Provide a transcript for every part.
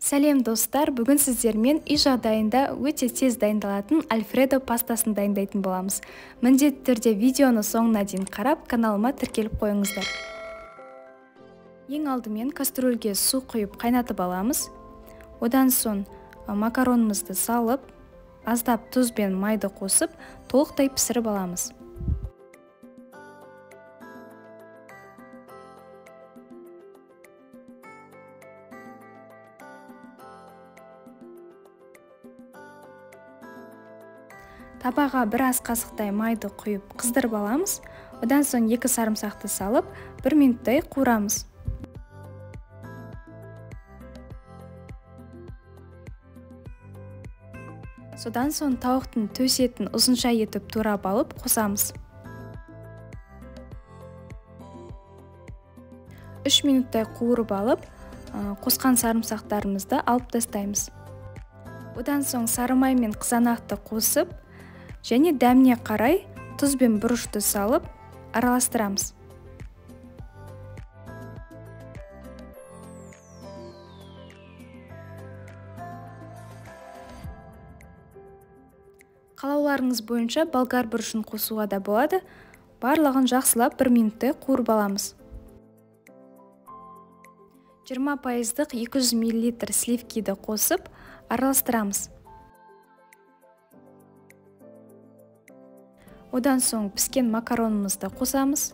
Сәлем достар, бүгін сіздермен үй жағдайында өте тез дайындалатын альфредо пастасын дайындайтын боламыз. Міндетті түрде видеоны соңына дейін қарап, каналыма тіркеліп қойыңыздар. Ең алдымен кастрөлге су құйып қайнатып аламыз. Одан соң макаронымызды салып, аздап тұз бен майды қосып, толықтай пісіріп аламыз. Табаға бір ас қасықтай майды құйып қыздырып аламыз. Одан соң 2 сарымсақты салып, 1 минуттай қуырамыз. Содан соң тауықтың төс етін ұзынша етіп турап алып қосамыз. 3 минуттай қуырып алып, қосқан сарымсақтарымызды алып тастаймыз. Одан соң сары май мен қызанақты қосып, және дәміне қарай тұз бен бұрышты салып араластырамыз. Қалауларыңыз бойынша болгар бұрышын қосуға да болады. Барлығын жақсылап 1 минуттай қуырып аламыз. 20% 200 мл сливкиді қосып араластырамыз. Одан соң піскен макаронымызды қосамыз.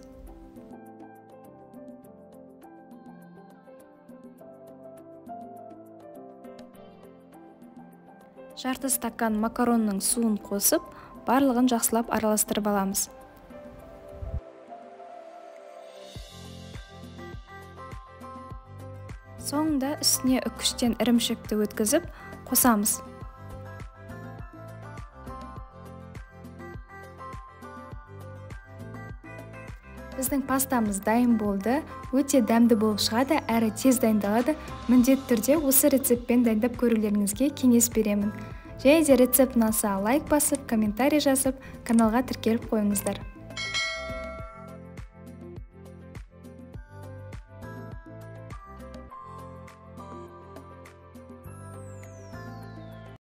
Жарты стакан макаронның суын қосып, барлығын жақсылап араластырып аламыз. Соңында үстіне үккіштен ірімшікті өткізіп қосамыз. Біздің пастамыз дайын болды. Өте дәмді болып шығады, әрі тез дайындалады. Міндетті түрде осы рецептпен дайындап көрулеріңізге кеңес беремін. Және де рецепт ұнаса лайк басып, комментарий жазып, каналға тіркеліп қойыңыздар.